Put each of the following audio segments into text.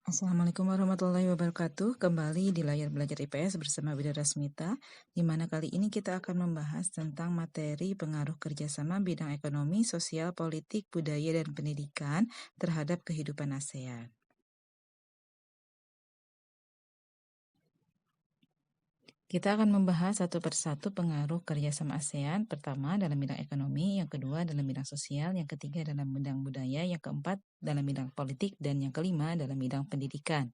Assalamualaikum warahmatullahi wabarakatuh. Kembali di layar belajar IPS bersama Widara Smita, di mana kali ini kita akan membahas tentang materi pengaruh kerjasama bidang ekonomi, sosial, politik, budaya, dan pendidikan terhadap kehidupan ASEAN. Kita akan membahas satu persatu pengaruh kerjasama ASEAN, pertama dalam bidang ekonomi, yang kedua dalam bidang sosial, yang ketiga dalam bidang budaya, yang keempat dalam bidang politik, dan yang kelima dalam bidang pendidikan.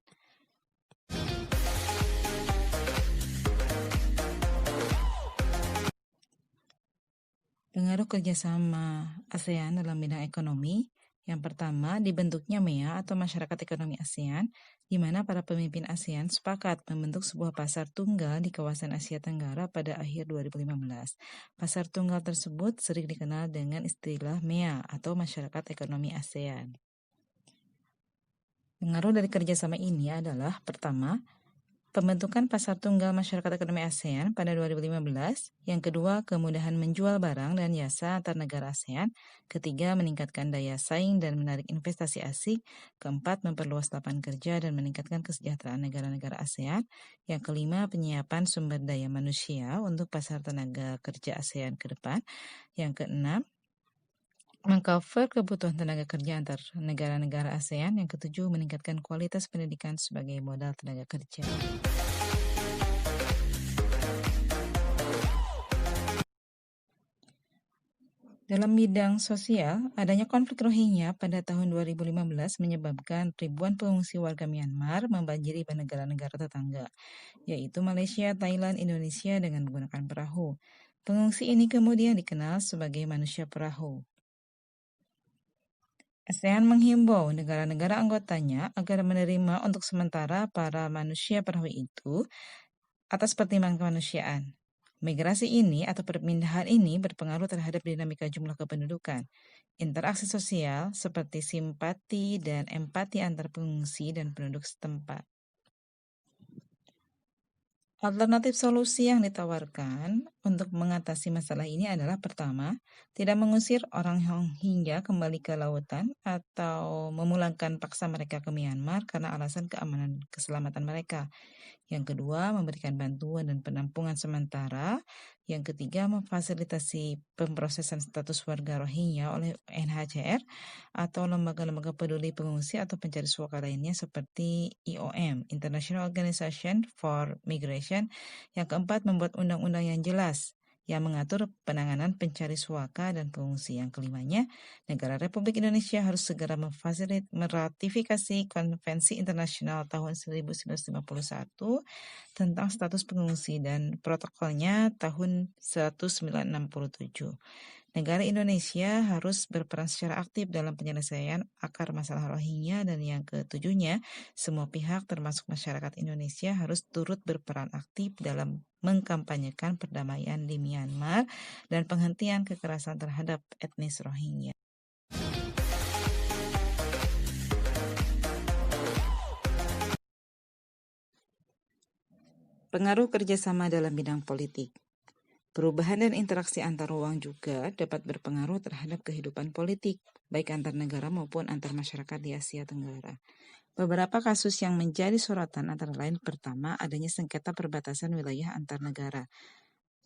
Pengaruh kerjasama ASEAN dalam bidang ekonomi, yang pertama dibentuknya MEA atau Masyarakat Ekonomi ASEAN, di mana para pemimpin ASEAN sepakat membentuk sebuah pasar tunggal di kawasan Asia Tenggara pada akhir 2015. Pasar tunggal tersebut sering dikenal dengan istilah MEA atau Masyarakat Ekonomi ASEAN. Pengaruh dari kerjasama ini adalah, pertama, pembentukan pasar tunggal masyarakat ekonomi ASEAN pada 2015. Yang kedua, kemudahan menjual barang dan jasa antar negara ASEAN. Ketiga, meningkatkan daya saing dan menarik investasi asing. Keempat, memperluas lapangan kerja dan meningkatkan kesejahteraan negara-negara ASEAN. Yang kelima, penyiapan sumber daya manusia untuk pasar tenaga kerja ASEAN ke depan. Yang keenam, mengcover kebutuhan tenaga kerja antar negara-negara ASEAN. Yang ketujuh, meningkatkan kualitas pendidikan sebagai modal tenaga kerja. Dalam bidang sosial, adanya konflik Rohingya pada tahun 2015 menyebabkan ribuan pengungsi warga Myanmar membanjiri negara-negara tetangga, yaitu Malaysia, Thailand, Indonesia dengan menggunakan perahu. Pengungsi ini kemudian dikenal sebagai manusia perahu. ASEAN menghimbau negara-negara anggotanya agar menerima untuk sementara para manusia perahu itu atas pertimbangan kemanusiaan. Migrasi ini atau perpindahan ini berpengaruh terhadap dinamika jumlah kependudukan. Interaksi sosial seperti simpati dan empati antar pengungsi dan penduduk setempat. Alternatif solusi yang ditawarkan untuk mengatasi masalah ini adalah, pertama, tidak mengusir orang Rohingya kembali ke lautan atau memulangkan paksa mereka ke Myanmar karena alasan keamanan keselamatan mereka. Yang kedua, memberikan bantuan dan penampungan sementara. Yang ketiga, memfasilitasi pemrosesan status warga Rohingya oleh UNHCR atau lembaga-lembaga peduli pengungsi atau pencari suaka lainnya seperti IOM, International Organization for Migration. Yang keempat, membuat undang-undang yang jelas yang mengatur penanganan pencari suaka dan pengungsi. Yang kelimanya, negara Republik Indonesia harus segera meratifikasi Konvensi Internasional tahun 1951 tentang status pengungsi dan protokolnya tahun 1967. Negara Indonesia harus berperan secara aktif dalam penyelesaian akar masalah Rohingya, dan yang ketujuhnya, semua pihak termasuk masyarakat Indonesia harus turut berperan aktif dalam mengkampanyekan perdamaian di Myanmar dan penghentian kekerasan terhadap etnis Rohingya. Pengaruh kerjasama dalam bidang politik. Perubahan dan interaksi antar ruang juga dapat berpengaruh terhadap kehidupan politik, baik antar negara maupun antar masyarakat di Asia Tenggara. Beberapa kasus yang menjadi sorotan antara lain, pertama, adanya sengketa perbatasan wilayah antar negara.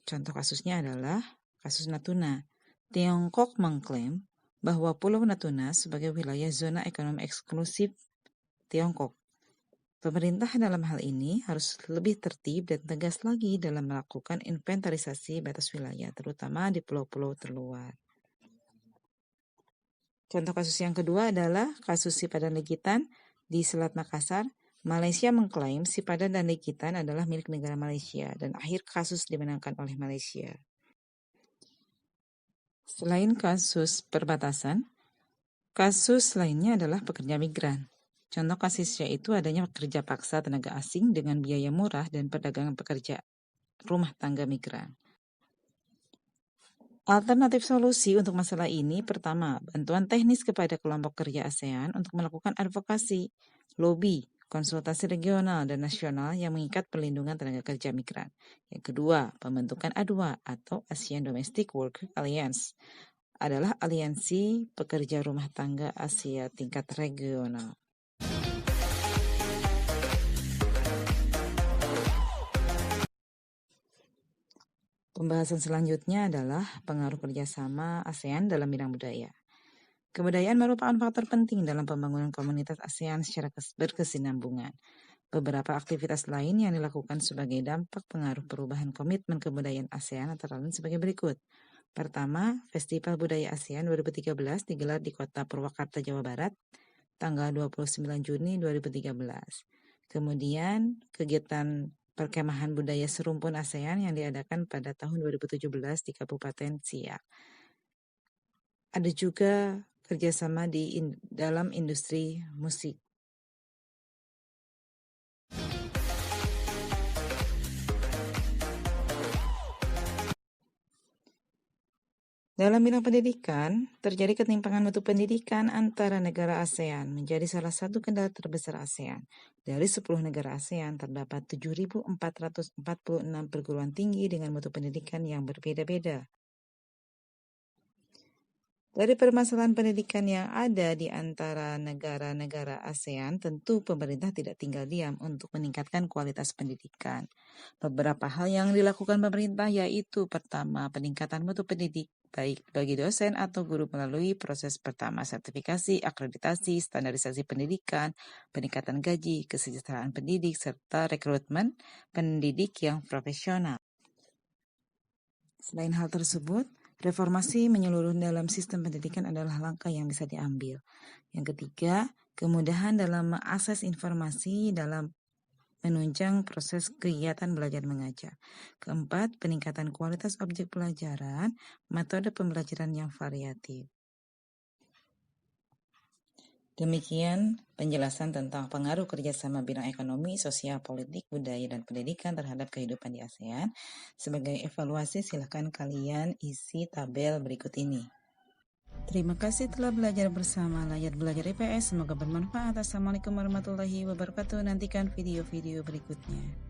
Contoh kasusnya adalah kasus Natuna. Tiongkok mengklaim bahwa Pulau Natuna sebagai wilayah zona ekonomi eksklusif Tiongkok. Pemerintah dalam hal ini harus lebih tertib dan tegas lagi dalam melakukan inventarisasi batas wilayah, terutama di pulau-pulau terluar. Contoh kasus yang kedua adalah kasus Sipadan Likitan di Selat Makassar. Malaysia mengklaim Sipadan dan Likitan adalah milik negara Malaysia dan akhir kasus dimenangkan oleh Malaysia. Selain kasus perbatasan, kasus lainnya adalah pekerja migran. Contoh kasusnya itu adanya pekerja paksa tenaga asing dengan biaya murah dan perdagangan pekerja rumah tangga migran. Alternatif solusi untuk masalah ini, pertama, bantuan teknis kepada kelompok kerja ASEAN untuk melakukan advokasi, lobby, konsultasi regional dan nasional yang mengikat perlindungan tenaga kerja migran. Yang kedua, pembentukan A2 atau ASEAN Domestic Worker Alliance adalah aliansi pekerja rumah tangga Asia tingkat regional. Pembahasan selanjutnya adalah pengaruh kerjasama ASEAN dalam bidang budaya. Kebudayaan merupakan faktor penting dalam pembangunan komunitas ASEAN secara berkesinambungan. Beberapa aktivitas lain yang dilakukan sebagai dampak pengaruh perubahan komitmen kebudayaan ASEAN antara lain sebagai berikut. Pertama, Festival Budaya ASEAN 2013 digelar di Kota Purwakarta, Jawa Barat, tanggal 29 Juni 2013. Kemudian, kegiatan Perkemahan Budaya Serumpun ASEAN yang diadakan pada tahun 2017 di Kabupaten Siak. Ada juga kerjasama dalam industri musik. Dalam bidang pendidikan, terjadi ketimpangan mutu pendidikan antara negara ASEAN menjadi salah satu kendala terbesar ASEAN. Dari 10 negara ASEAN, terdapat 7.446 perguruan tinggi dengan mutu pendidikan yang berbeda-beda. Dari permasalahan pendidikan yang ada di antara negara-negara ASEAN, tentu pemerintah tidak tinggal diam untuk meningkatkan kualitas pendidikan. Beberapa hal yang dilakukan pemerintah yaitu pertama, peningkatan mutu pendidik baik bagi dosen atau guru melalui proses pertama sertifikasi, akreditasi, standarisasi pendidikan, peningkatan gaji, kesejahteraan pendidik, serta rekrutmen pendidik yang profesional. Selain hal tersebut, reformasi menyeluruh dalam sistem pendidikan adalah langkah yang bisa diambil. Yang ketiga, kemudahan dalam mengakses informasi dalam menunjang proses kegiatan belajar mengajar. Keempat, peningkatan kualitas objek pelajaran, metode pembelajaran yang variatif. Demikian penjelasan tentang pengaruh kerjasama bidang ekonomi, sosial, politik, budaya, dan pendidikan terhadap kehidupan di ASEAN. Sebagai evaluasi, silakan kalian isi tabel berikut ini. Terima kasih telah belajar bersama Layar Belajar IPS. Semoga bermanfaat. Assalamualaikum warahmatullahi wabarakatuh. Nantikan video-video berikutnya.